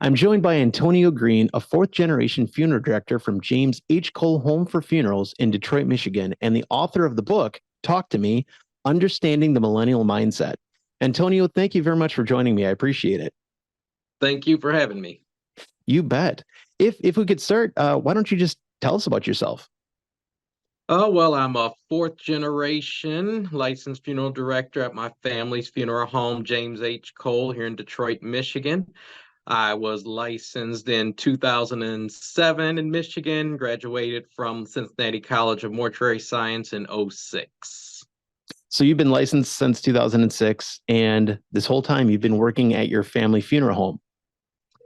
I'm joined by Antonio Green, a fourth generation funeral director from James H. Cole Home for Funerals in Detroit, Michigan, and the author of the book, Talk to Me, Understanding the Millennial Mindset. Antonio, thank you very much for joining me. I appreciate it. Thank you for having me. You bet. If we could start, why don't you just tell us about yourself? Oh, well, I'm a fourth generation licensed funeral director at my family's funeral home, James H. Cole, here in Detroit, Michigan. I was licensed in 2007 in Michigan, graduated from Cincinnati College of Mortuary Science in '06. So you've been licensed since 2006, and this whole time you've been working at your family funeral home.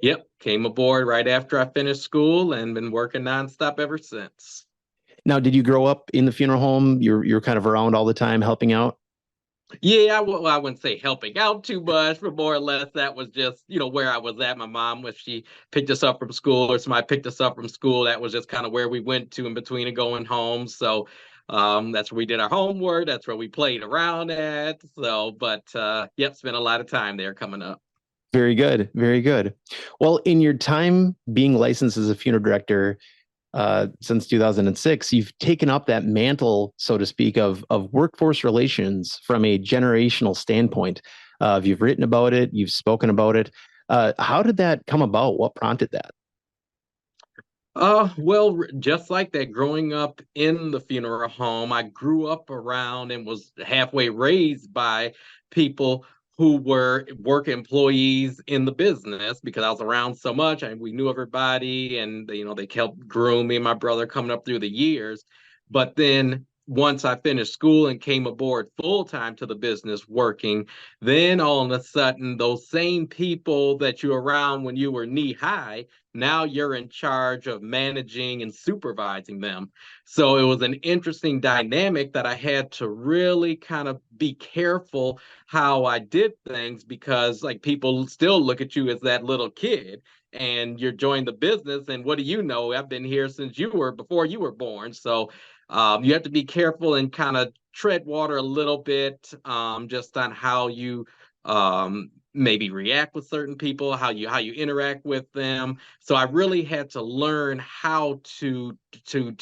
Yep, came aboard right after I finished school and been working nonstop ever since. Now, did you grow up in the funeral home? You're kind of around all the time helping out? Yeah, well, I wouldn't say helping out too much, but more or less that was just, where I was at. My mom, if she picked us up from school or somebody picked us up from school, that was just kind of where we went to in between and going home. So that's where we did our homework. That's where we played around at. So, but yep, spent a lot of time there coming up. Very good. Very good. Well, in your time being licensed as a funeral director since 2006, you've taken up that mantle, so to speak, of workforce relations from a generational standpoint. You've written about it, you've spoken about it. How did that come about? What prompted that? Well, just like that, growing up in the funeral home, I grew up around and was halfway raised by people who were work employees in the business because I was around so much and we knew everybody and they helped groom me and my brother coming up through the years. But then once I finished school and came aboard full time to the business working, then all of a sudden those same people that you were around when you were knee high, now you're in charge of managing and supervising them. So it was an interesting dynamic that I had to really kind of be careful how I did things because like people still look at you as that little kid and you're joining the business and what do you know? I've been here since you were before you were born. So you have to be careful and kind of tread water a little bit just on how you maybe react with certain people, how you interact with them. So I really had to learn how to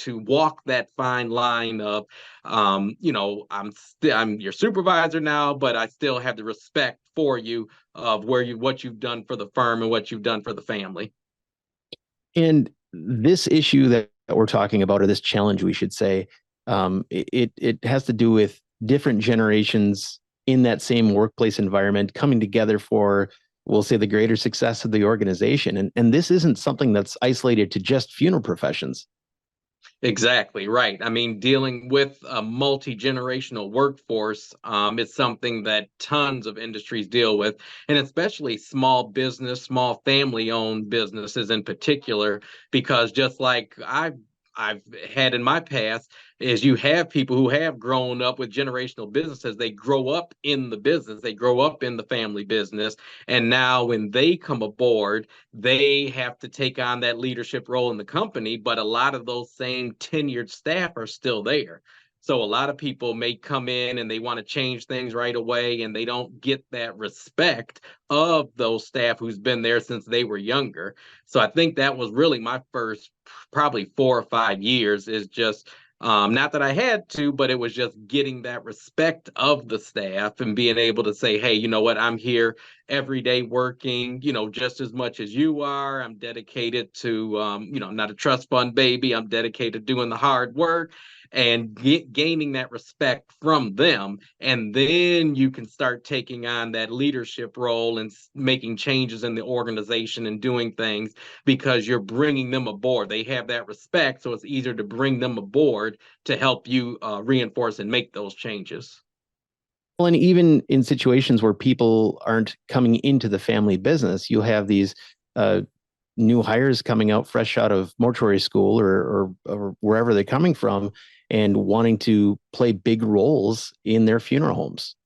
walk that fine line of, I'm your supervisor now, but I still have the respect for you of what you've done for the firm and what you've done for the family. And this issue that we're talking about, or this challenge, we should say, it has to do with different generations in that same workplace environment coming together for, we'll say, the greater success of the organization. And this isn't something that's isolated to just funeral professions. Exactly right. I mean, dealing with a multi-generational workforce is something that tons of industries deal with, and especially small business, small family-owned businesses in particular, because just like I've had in my past, is you have people who have grown up with generational businesses. They grow up in the business, they grow up in the family business, and now when they come aboard they have to take on that leadership role in the company, but a lot of those same tenured staff are still there. So a lot of people may come in and they want to change things right away and they don't get that respect of those staff who's been there since they were younger. So I think that was really my first probably 4 or 5 years is just not that I had to, but it was just getting that respect of the staff and being able to say, hey, you know what, I'm here every day working, just as much as you are. I'm dedicated to, I'm not a trust fund baby. I'm dedicated to doing the hard work and gaining that respect from them. And then you can start taking on that leadership role and making changes in the organization and doing things because you're bringing them aboard. They have that respect. So it's easier to bring them aboard to help you reinforce and make those changes. Well, and even in situations where people aren't coming into the family business, you have these uh, new hires coming out fresh out of mortuary school or wherever they're coming from and wanting to play big roles in their funeral homes.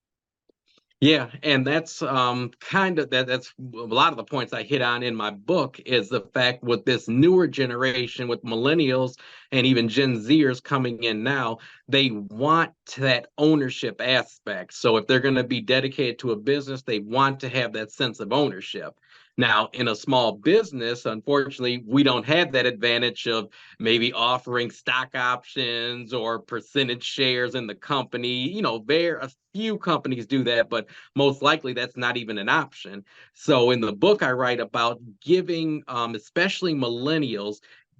Yeah, and that's kind of that's a lot of the points I hit on in my book is the fact with this newer generation with millennials and even Gen Zers coming in now, they want that ownership aspect. So if they're going to be dedicated to a business, they want to have that sense of ownership. Now, in a small business, unfortunately, we don't have that advantage of maybe offering stock options or percentage shares in the company. A few companies do that, but most likely that's not even an option. So in the book, I write about giving, especially millennials,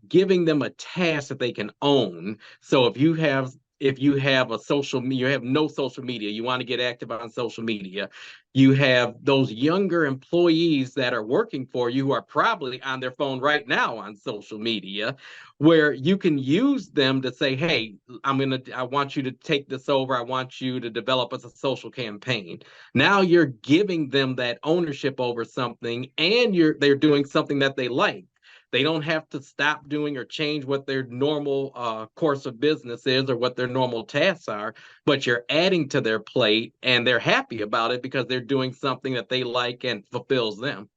giving them a task that they can own. So if you have you have no social media, you want to get active on social media, you have those younger employees that are working for you who are probably on their phone right now on social media, where you can use them to say, hey, I want you to take this over. I want you to develop a social campaign. Now you're giving them that ownership over something, and they're doing something that they like. They don't have to stop doing or change what their normal course of business is or what their normal tasks are, but you're adding to their plate and they're happy about it because they're doing something that they like and fulfills them.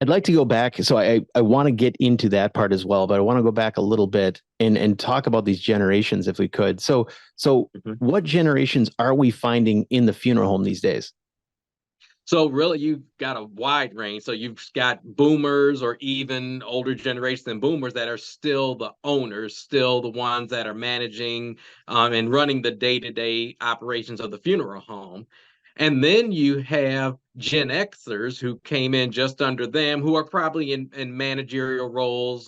I'd like to go back. So I want to get into that part as well, but I want to go back a little bit and talk about these generations if we could. So Mhm. what generations are we finding in the funeral home these days? So really, you've got a wide range. So you've got boomers or even older generations than boomers that are still the owners, still the ones that are managing and running the day-to-day operations of the funeral home. And then you have Gen Xers who came in just under them, who are probably in managerial roles.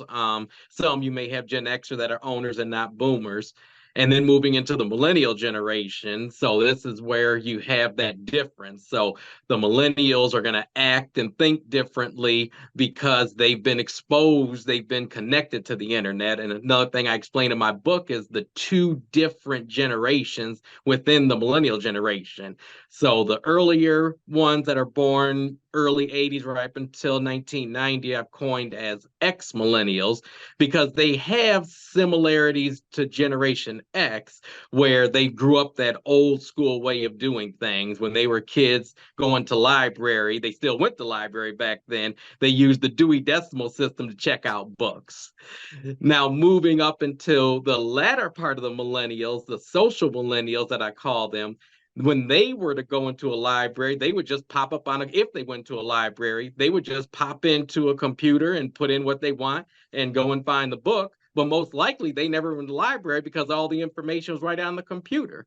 Some you may have Gen Xer that are owners and not boomers. And then moving into the millennial generation. So this is where you have that difference. So the millennials are going to act and think differently because they've been exposed, they've been connected to the internet. And another thing I explain in my book is the two different generations within the millennial generation. So the earlier ones that are born early 80s right up until 1990, I've coined as X millennials because they have similarities to Generation X, where they grew up that old school way of doing things. When they were kids going to library, they still went to library back then. They used the Dewey Decimal System to check out books. Now, moving up until the latter part of the millennials, the social millennials that I call them, when they were to go into a library, they would just pop up if they went to a library, they would just pop into a computer and put in what they want and go and find the book. But most likely they never went to the library because all the information was right on the computer.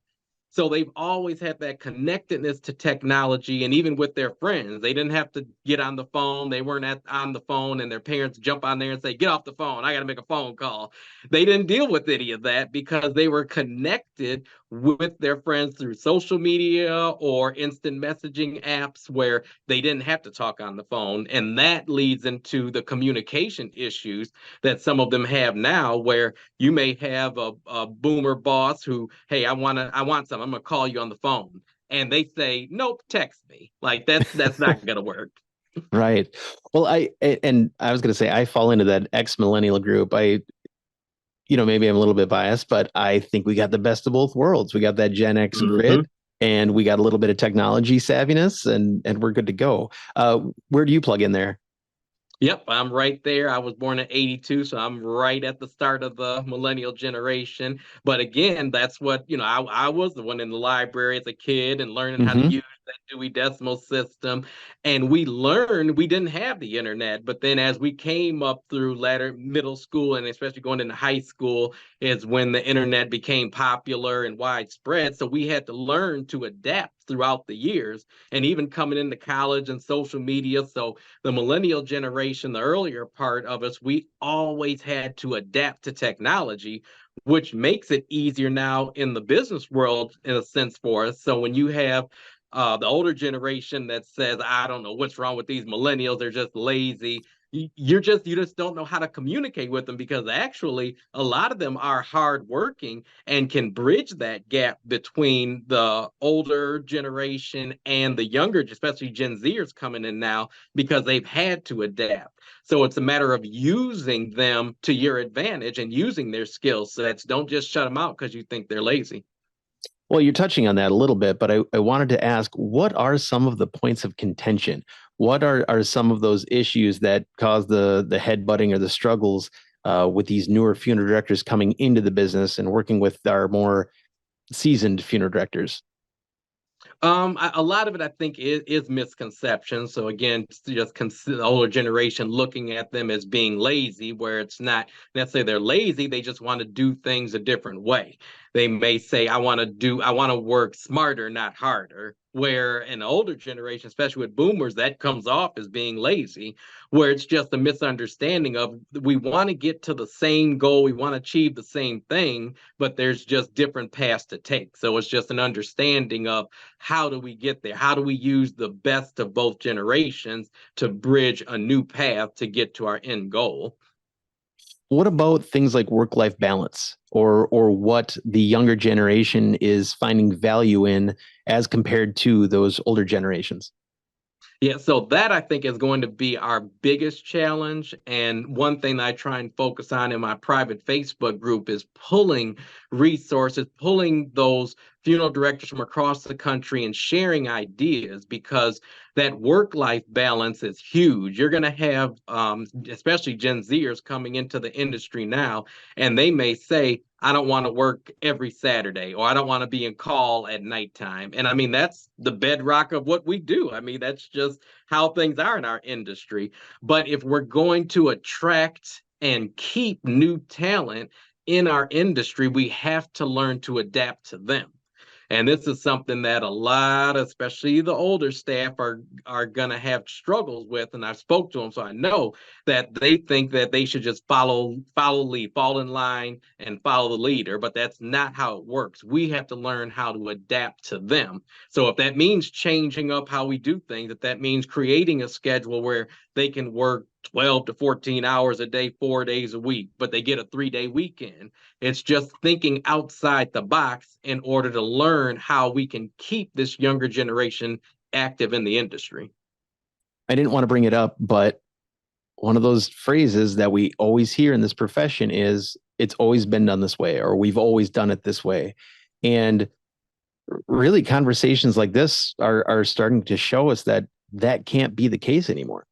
So they've always had that connectedness to technology, and even with their friends, they didn't have to get on the phone. They weren't on the phone and their parents jump on there and say, get off the phone. I got to make a phone call. They didn't deal with any of that because they were connected with their friends through social media or instant messaging apps where they didn't have to talk on the phone. And that leads into the communication issues that some of them have now, where you may have a boomer boss who, hey, I want something. I'm gonna call you on the phone. And they say, nope, text me. Like that's not gonna work. Right. Well, and I was going to say I fall into that ex millennial group. Maybe I'm a little bit biased, but I think we got the best of both worlds. We got that Gen X grit, Mm-hmm. and we got a little bit of technology savviness, and we're good to go. Where do you plug in there? Yep, I'm right there. I was born in 82, so I'm right at the start of the millennial generation. But again, that's what, I was the one in the library as a kid and learning how to Hmm. use that Dewey Decimal System. And we learned we didn't have the internet. But then as we came up through latter middle school and especially going into high school is when the internet became popular and widespread. So we had to learn to adapt throughout the years and even coming into college and social media. So the millennial generation, the earlier part of us, we always had to adapt to technology, which makes it easier now in the business world in a sense for us. So when you have the older generation that says, I don't know what's wrong with these millennials, they're just lazy. You just don't know how to communicate with them because actually a lot of them are hardworking and can bridge that gap between the older generation and the younger, especially Gen Zers coming in now because they've had to adapt. So it's a matter of using them to your advantage and using their skill sets. Don't just shut them out because you think they're lazy. Well, you're touching on that a little bit, but I wanted to ask, what are some of the points of contention? What are some of those issues that cause the headbutting or the struggles with these newer funeral directors coming into the business and working with our more seasoned funeral directors? A lot of it, I think, is misconception. So again, it's just the older generation looking at them as being lazy, where it's not necessarily they're lazy. They just want to do things a different way. They may say, I want to work smarter, not harder. Where an older generation, especially with boomers, that comes off as being lazy, where it's just a misunderstanding of we want to get to the same goal, we want to achieve the same thing, but there's just different paths to take. So it's just an understanding of how do we get there? How do we use the best of both generations to bridge a new path to get to our end goal? What about things like work-life balance or what the younger generation is finding value in as compared to those older generations? Yeah, so that I think is going to be our biggest challenge. And one thing that I try and focus on in my private Facebook group is pulling resources, pulling those funeral directors from across the country and sharing ideas, because that work-life balance is huge. You're going to have, especially Gen Zers coming into the industry now, and they may say, I don't want to work every Saturday, or I don't want to be in call at nighttime. And I mean, that's the bedrock of what we do. I mean, that's just how things are in our industry. But if we're going to attract and keep new talent in our industry, we have to learn to adapt to them. And this is something that a lot, especially the older staff, are going to have struggles with. And I spoke to them, so I know that they think that they should just lead, fall in line and follow the leader. But that's not how it works. We have to learn how to adapt to them. So if that means changing up how we do things, if that means creating a schedule where they can work 12 to 14 hours a day, 4 days a week, but they get a 3-day weekend. It's just thinking outside the box in order to learn how we can keep this younger generation active in the industry. I didn't want to bring it up, but one of those phrases that we always hear in this profession is it's always been done this way, or we've always done it this way. And really, conversations like this are starting to show us that that can't be the case anymore.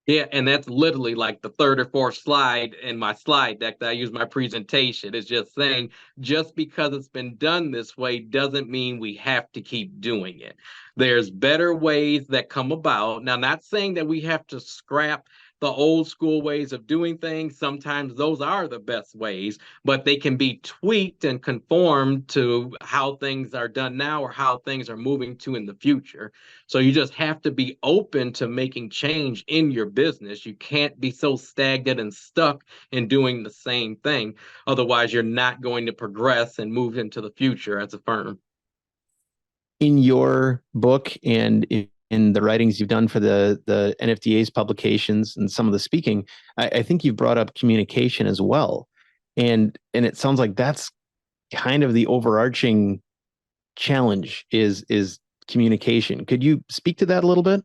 Yeah, and that's literally like the third or fourth slide in my slide deck that I use my presentation. Is just saying, just because it's been done this way doesn't mean we have to keep doing it. There's better ways that come about. Now, not saying that we have to scrap the old school ways of doing things. Sometimes those are the best ways, but they can be tweaked and conformed to how things are done now or how things are moving to in the future. So you just have to be open to making change in your business. You can't be so stagnant and stuck in doing the same thing. Otherwise, you're not going to progress and move into the future as a firm. In your book and in the writings you've done for the NFDA's publications and some of the speaking, I think you've brought up communication as well. And it sounds like that's kind of the overarching challenge is communication. Could you speak to that a little bit?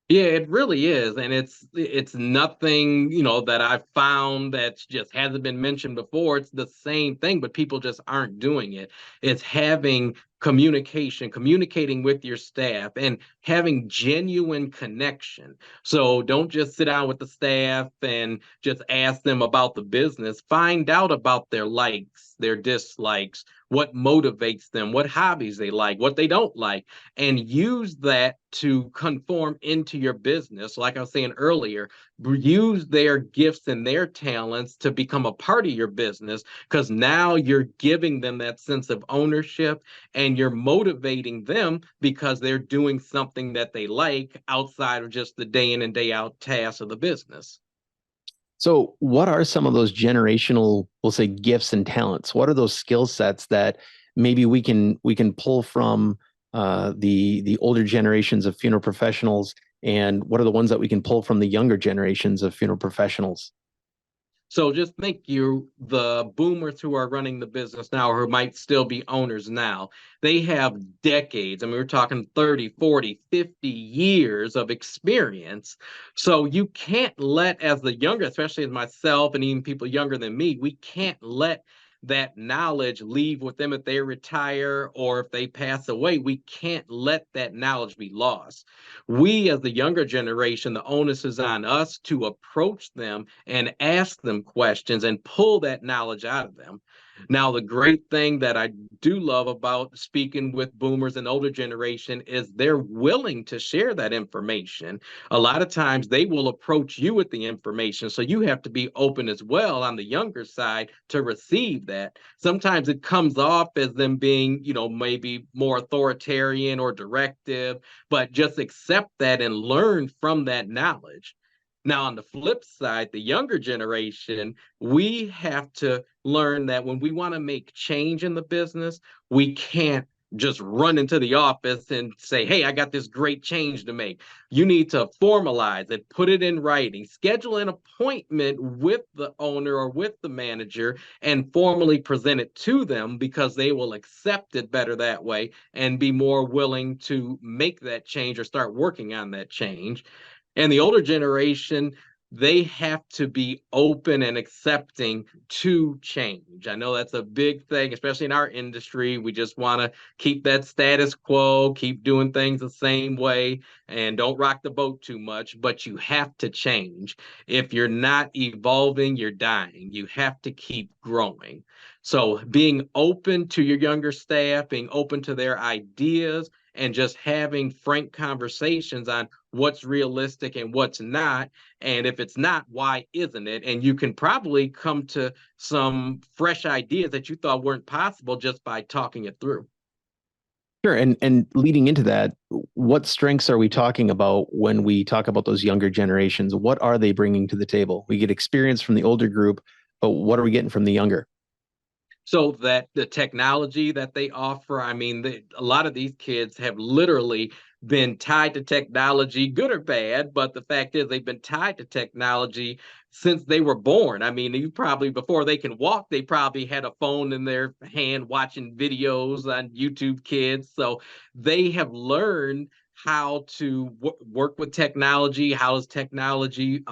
Yeah, it really is. And it's nothing, that I've found that just hasn't been mentioned before. It's the same thing, but people just aren't doing it. It's having communication, communicating with your staff and having genuine connection. So don't just sit down with the staff and just ask them about the business. Find out about their likes, their dislikes, what motivates them, what hobbies they like, what they don't like, and use that to conform into your business. Like I was saying earlier, use their gifts and their talents to become a part of your business, because now you're giving them that sense of ownership and you're motivating them because they're doing something that they like outside of just the day in and day out tasks of the business. So, what are some of those generational, we'll say, gifts and talents? What are those skill sets that maybe we can pull from the older generations of funeral professionals, and what are the ones that we can pull from the younger generations of funeral professionals? So just think the boomers who are running the business now, or who might still be owners now, they have decades. I mean, we're talking 30, 40, 50 years of experience. So you can't let, as the younger, especially as myself and even people younger than me, we can't let that knowledge leave with them if they retire or if they pass away. We can't let that knowledge be lost. We, as the younger generation, the onus is on us to approach them and ask them questions and pull that knowledge out of them. Now, the great thing that I do love about speaking with boomers and older generation is they're willing to share that information. A lot of times they will approach you with the information. So you have to be open as well on the younger side to receive that. Sometimes it comes off as them being, maybe more authoritarian or directive, but just accept that and learn from that knowledge. Now, on the flip side, the younger generation, we have to learn that when we want to make change in the business, we can't just run into the office and say, hey, I got this great change to make. You need to formalize it, put it in writing, schedule an appointment with the owner or with the manager, and formally present it to them, because they will accept it better that way and be more willing to make that change or start working on that change. And the older generation, they have to be open and accepting to change. I know that's a big thing, especially in our industry. We just want to keep that status quo, keep doing things the same way, and don't rock the boat too much. But you have to change. If you're not evolving, you're dying. You have to keep growing. So being open to your younger staff, being open to their ideas, and just having frank conversations on what's realistic and what's not. And if it's not, why isn't it? And you can probably come to some fresh ideas that you thought weren't possible just by talking it through. Sure. And leading into that, what strengths are we talking about when we talk about those younger generations? What are they bringing to the table? We get experience from the older group, but what are we getting from the younger? So that the technology that they offer, I mean, a lot of these kids have literally been tied to technology, good or bad, but the fact is they've been tied to technology since they were born. I mean, you probably, before they can walk, they probably had a phone in their hand watching videos on YouTube Kids. So they have learned how to work with technology. How does technology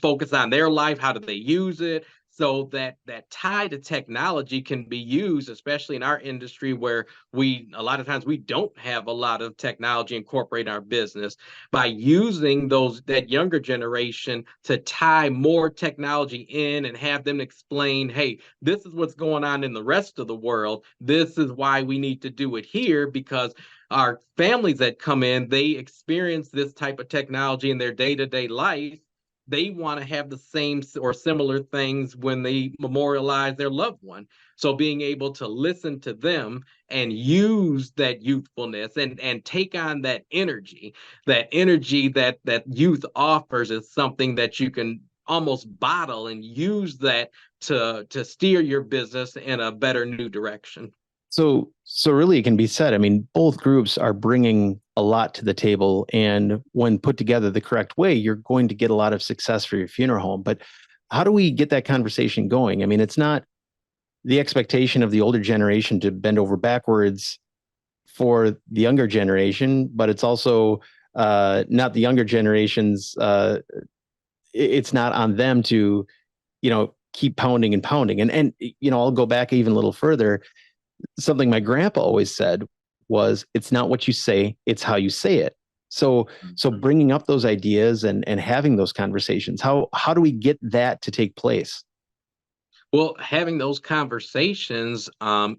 focus on their life? How do they use it? So that tie to technology can be used, especially in our industry where we a lot of times we don't have a lot of technology incorporated in our business. By using that younger generation to tie more technology in and have them explain, hey, this is what's going on in the rest of the world. This is why we need to do it here, because our families that come in, they experience this type of technology in their day-to-day life. They want to have the same or similar things when they memorialize their loved one. So being able to listen to them and use that youthfulness and take on that energy that youth offers, is something that you can almost bottle and use that to steer your business in a better new direction. So really it can be said, I mean, both groups are bringing a lot to the table, and when put together the correct way, you're going to get a lot of success for your funeral home. But how do we get that conversation going? I mean, it's not the expectation of the older generation to bend over backwards for the younger generation, but it's also not the younger generation's it's not on them to, keep pounding and pounding. And I'll go back even a little further. Something my grandpa always said was, it's not what you say, it's how you say it. So bringing up those ideas and having those conversations, how do we get that to take place? Well, having those conversations,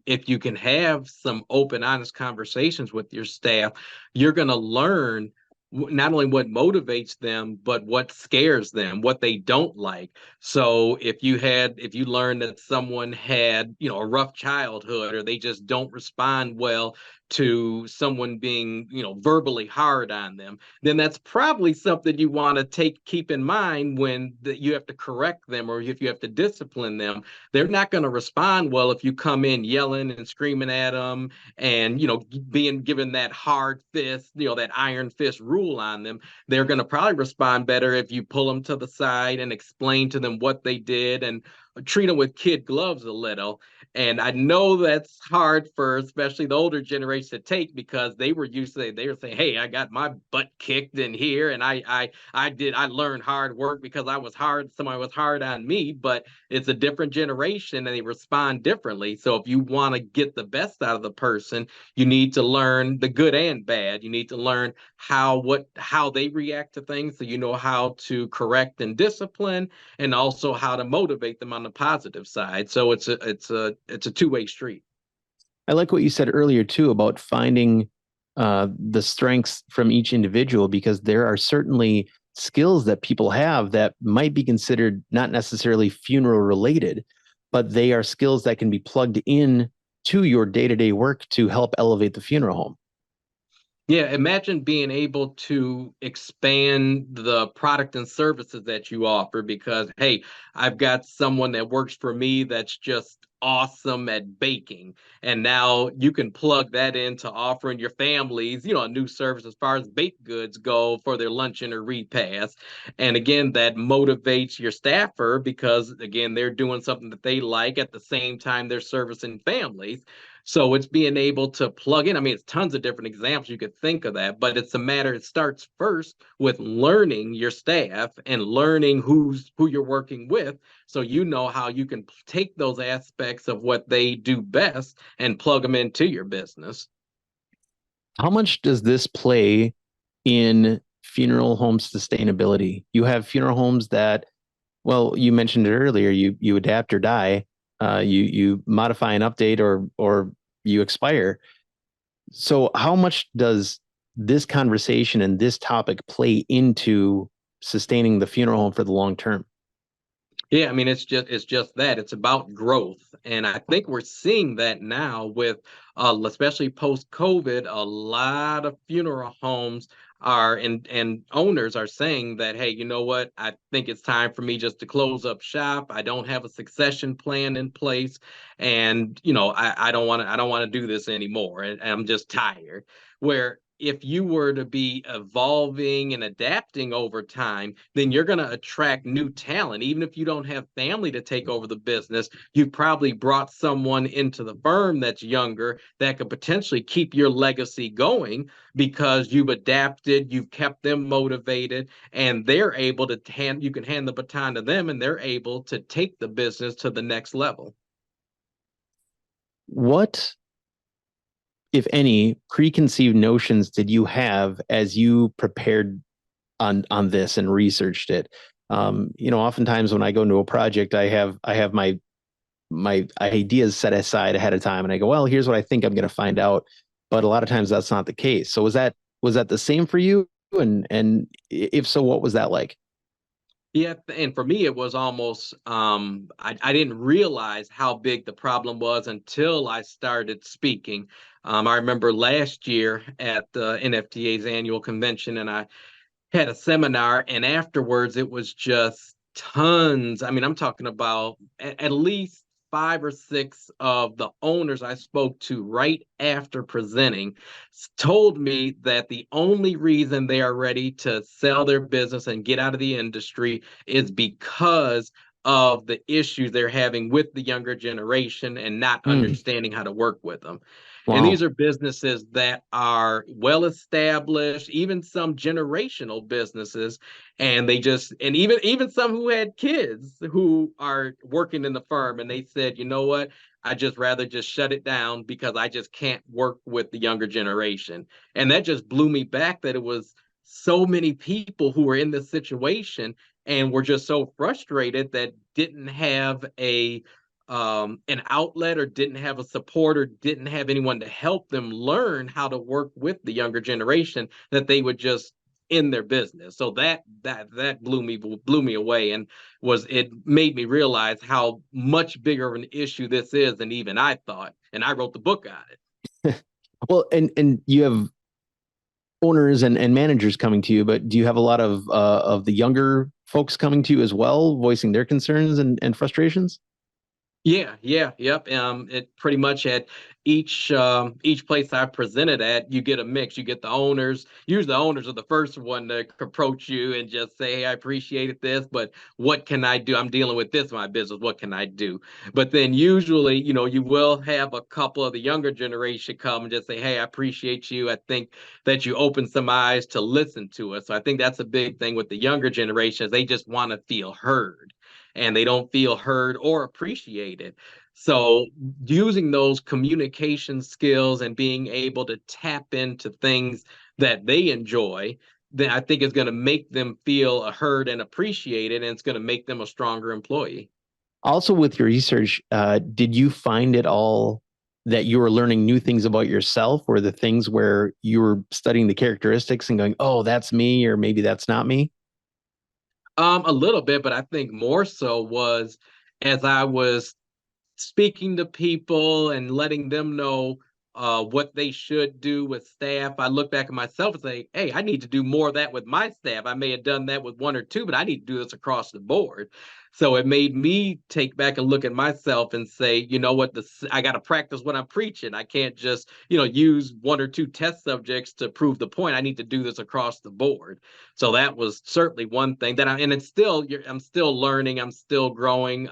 if you can have some open, honest conversations with your staff, you're going to learn not only what motivates them, but what scares them, what they don't like. So if you learn that someone had, a rough childhood, or they just don't respond well to someone being, verbally hard on them, then that's probably something you want to keep in mind when you have to correct them, or if you have to discipline them. They're not going to respond well if you come in yelling and screaming at them, and being given that hard fist, that iron fist rule on them. They're going to probably respond better if you pull them to the side and explain to them what they did, and treat them with kid gloves a little. And I know that's hard for especially the older generation to take, because they were used to, they were saying, hey, I got my butt kicked in here, and I learned hard work because somebody was hard on me. But it's a different generation and they respond differently. So if you want to get the best out of the person, you need to learn the good and bad. You need to learn how they react to things, so you know how to correct and discipline, and also how to motivate them on the positive side. So it's a two-way street. I like what you said earlier too about finding the strengths from each individual, because there are certainly skills that people have that might be considered not necessarily funeral related, but they are skills that can be plugged in to your day-to-day work to help elevate the funeral home. Yeah, imagine being able to expand the product and services that you offer because, hey, I've got someone that works for me that's just awesome at baking. And now you can plug that into offering your families, a new service as far as baked goods go for their luncheon or repast. And again, that motivates your staffer because, again, they're doing something that they like at the same time they're servicing families. So it's being able to plug in. I mean, it's tons of different examples you could think of that, but it's a matter, it starts first with learning your staff and learning who you're working with. So you know how you can take those aspects of what they do best and plug them into your business. How much does this play in funeral home sustainability? You have funeral homes that, well, you mentioned it earlier, you adapt or die, you modify and update, or you expire. So how much does this conversation and this topic play into sustaining the funeral home for the long term? Yeah, I mean it's just that it's about growth, and I think we're seeing that now with, especially post COVID, a lot of funeral homes are and owners are saying that, hey, you know what? I think it's time for me just to close up shop. I don't have a succession plan in place, and I don't want to do this anymore, and I'm just tired. Where if you were to be evolving and adapting over time, then you're going to attract new talent. Even if you don't have family to take over the business, you've probably brought someone into the firm that's younger that could potentially keep your legacy going because you've adapted, you've kept them motivated, and they're able to you can hand the baton to them and they're able to take the business to the next level. What, if any, preconceived notions did you have as you prepared on this and researched it? Oftentimes when I go into a project, I have my ideas set aside ahead of time, and I go, well, here's what I think I'm going to find out. But a lot of times that's not the case. So was that the same for you? And if so, what was that like? Yeah, and for me, it was almost I didn't realize how big the problem was until I started speaking. I remember last year at the NFTA's annual convention, and I had a seminar, and afterwards it was just tons. I mean, I'm talking about at least 5 or 6 of the owners I spoke to right after presenting told me that the only reason they are ready to sell their business and get out of the industry is because of the issues they're having with the younger generation and not Hmm. understanding how to work with them. And these Wow. are businesses that are well established, even some generational businesses, and even some who had kids who are working in the firm, and they said, you know what, I just rather just shut it down because I just can't work with the younger generation. And that just blew me back that it was so many people who were in this situation and were just so frustrated that didn't have an outlet or didn't have a support or didn't have anyone to help them learn how to work with the younger generation, that they would just in their business. So that blew me away, and was it made me realize how much bigger of an issue this is than even I thought. And I wrote the book on it. Well, and you have owners and managers coming to you, but do you have a lot of the younger folks coming to you as well, voicing their concerns and frustrations? Yeah, yeah, yep. It pretty much at each place I presented at, you get a mix. You get the owners. Usually, the owners are the first one to approach you and just say, "Hey, I appreciated this, but what can I do? I'm dealing with this in my business. What can I do?" But then usually, you will have a couple of the younger generation come and just say, "Hey, I appreciate you. I think that you opened some eyes to listen to us." So I think that's a big thing with the younger generation is they just want to feel heard and they don't feel heard or appreciated. So, using those communication skills and being able to tap into things that they enjoy, then I think is going to make them feel heard and appreciated, and it's going to make them a stronger employee. Also, with your research, did you find it all that you were learning new things about yourself, or the things where you were studying the characteristics and going, oh, that's me, or maybe that's not me? A little bit, but I think more so was as I was speaking to people and letting them know what they should do with staff. I look back at myself and say, hey, I need to do more of that with my staff. I may have done that with one or two, but I need to do this across the board. So it made me take back and look at myself and say, you know what, I got to practice what I'm preaching. I can't just, use one or two test subjects to prove the point. I need to do this across the board. So that was certainly one thing and it's still, I'm still learning. I'm still growing.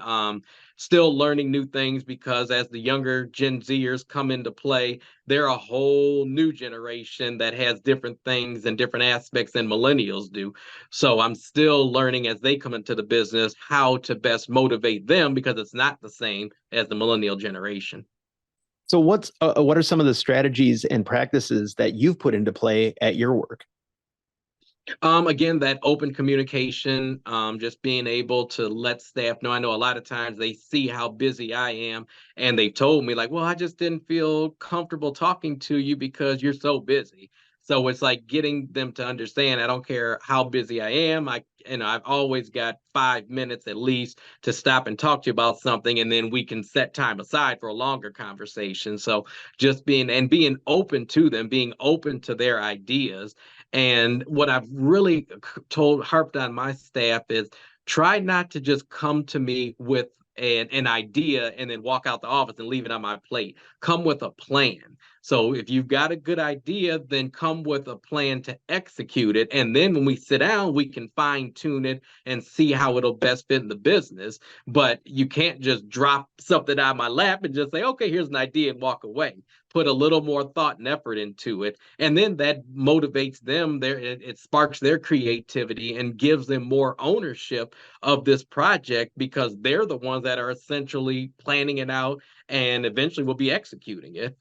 Still learning new things because as the younger Gen Zers come into play, they're a whole new generation that has different things and different aspects than millennials do. So I'm still learning as they come into the business how to best motivate them because it's not the same as the millennial generation. So, what are some of the strategies and practices that you've put into play at your work? Again, that open communication, just being able to let staff know. I know a lot of times they see how busy I am, and they told me like, "Well, I just didn't feel comfortable talking to you because you're so busy." So it's like getting them to understand. I don't care how busy I am. I've always got 5 minutes at least to stop and talk to you about something, and then we can set time aside for a longer conversation. So just being open to them, being open to their ideas and what I've really harped on my staff is try not to just come to me with an idea and then walk out the office and leave it on my plate. Come with a plan. So if you've got a good idea, then come with a plan to execute it. And then when we sit down, we can fine tune it and see how it'll best fit in the business. But you can't just drop something out of my lap and just say, okay, here's an idea and walk away. Put a little more thought and effort into it, and then that motivates them. It sparks their creativity and gives them more ownership of this project because they're the ones that are essentially planning it out and eventually will be executing it.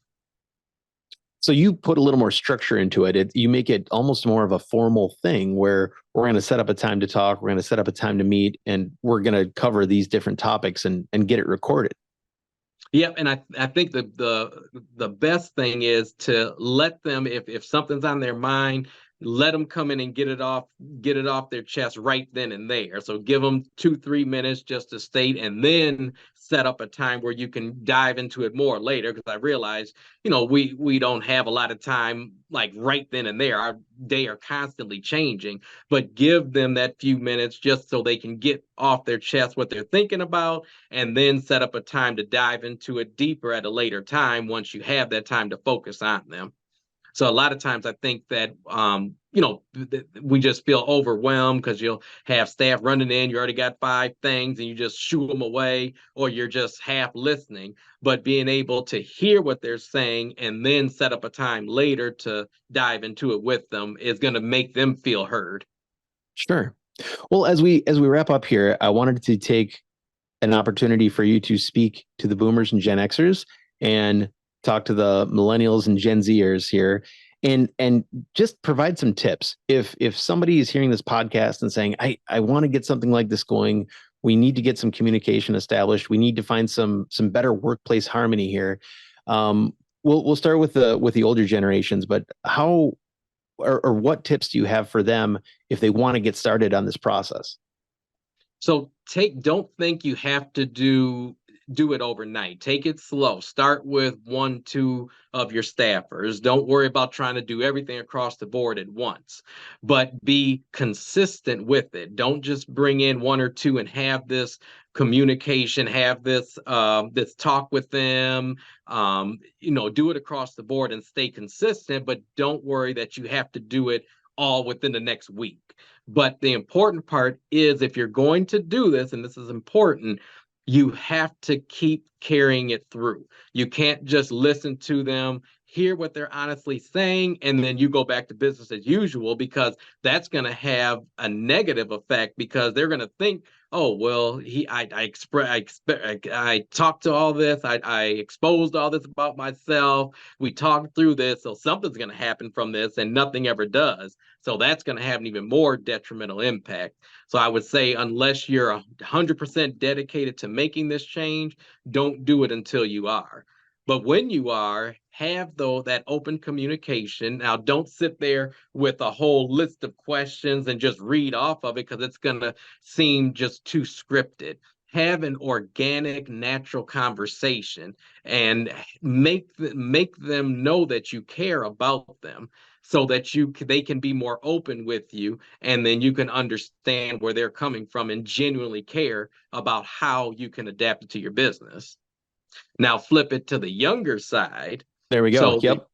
So you put a little more structure into it. You make it almost more of a formal thing where we're going to set up a time to talk, we're going to set up a time to meet, and we're going to cover these different topics and get it recorded. Yeah, and I think the best thing is to let them, if something's on their mind, let them come in and get it off their chest right then and there. So give them 2-3 minutes just to state, and then set up a time where you can dive into it more later. Because I realize, we don't have a lot of time like right then and there. Our day are constantly changing, but give them that few minutes just so they can get off their chest what they're thinking about and then set up a time to dive into it deeper at a later time once you have that time to focus on them. So a lot of times I think that we just feel overwhelmed because you'll have staff running in, you already got 5 things and you just shoo them away, or you're just half listening. But being able to hear what they're saying and then set up a time later to dive into it with them is going to make them feel heard. Sure. Well, as we wrap up here, I wanted to take an opportunity for you to speak to the boomers and Gen Xers and talk to the millennials and Gen Zers here and just provide some tips. If somebody is hearing this podcast and saying, I want to get something like this going, we need to get some communication established. We need to find some better workplace harmony here. We'll start with the older generations, but how or what tips do you have for them if they want to get started on this process? So don't think you have to do it overnight. Take it slow. Start with 1, 2 of your staffers. Don't worry about trying to do everything across the board at once, but be consistent with it. Don't just bring in 1 or 2 and have this communication, have this talk with them. Do it across the board and stay consistent, but don't worry that you have to do it all within the next week. But the important part is if you're going to do this, and this is important, you have to keep carrying it through. You can't just listen to them, hear what they're honestly saying, and then you go back to business as usual, because that's going to have a negative effect, because they're going to think, oh, well, I talked to all this, I exposed all this about myself, we talked through this, so something's going to happen from this, and nothing ever does. So that's going to have an even more detrimental impact. So I would say, unless you're 100% dedicated to making this change, don't do it until you are. But when you are, have though that open communication. Now, don't sit there with a whole list of questions and just read off of it, because it's going to seem just too scripted. Have an organic, natural conversation, and make them know that you care about them, so that they can be more open with you, and then you can understand where they're coming from and genuinely care about how you can adapt it to your business. Now flip it to the younger side. There we go. So Yep.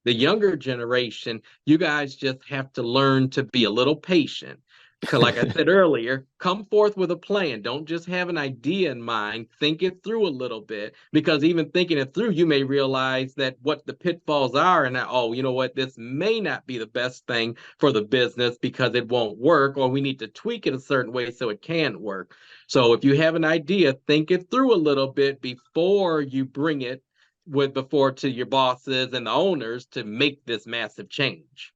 the younger generation, you guys just have to learn to be a little patient. Because, like I said earlier, come forth with a plan. Don't just have an idea in mind. Think it through a little bit, because even thinking it through, you may realize that what the pitfalls are, and that, oh, you know what, this may not be the best thing for the business because it won't work, or we need to tweak it a certain way so it can work. So if you have an idea, think it through a little bit before you bring it before to your bosses and the owners to make this massive change.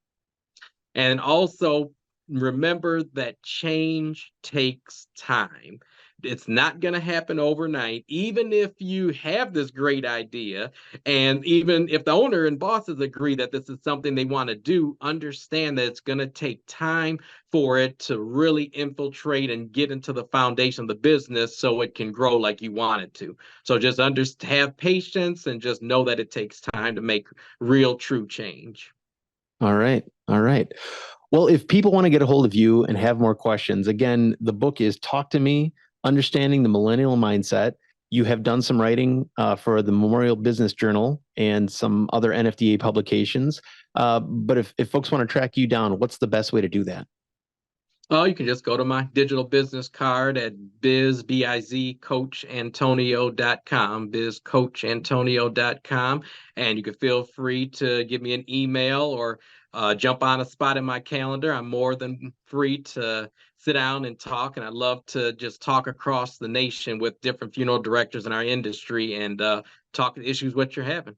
And also remember that change takes time. It's not going to happen overnight. Even if you have this great idea, and even if the owner and bosses agree that this is something they want to do, understand that it's going to take time for it to really infiltrate and get into the foundation of the business so it can grow like you want it to. So just have patience, and just know that it takes time to make real, true change. All right. All right. Well, if people want to get a hold of you and have more questions, again, the book is Talk to Me, Understanding the Millennial Mindset. You have done some writing for the Memorial Business Journal and some other NFDA publications. But if folks want to track you down, what's the best way to do that? Oh, you can just go to my digital business card at bizcoachantonio.com, bizcoachantonio.com, and you can feel free to give me an email, or jump on a spot in my calendar. I'm more than free to sit down and talk, and I'd love to just talk across the nation with different funeral directors in our industry, and talk issues what you're having.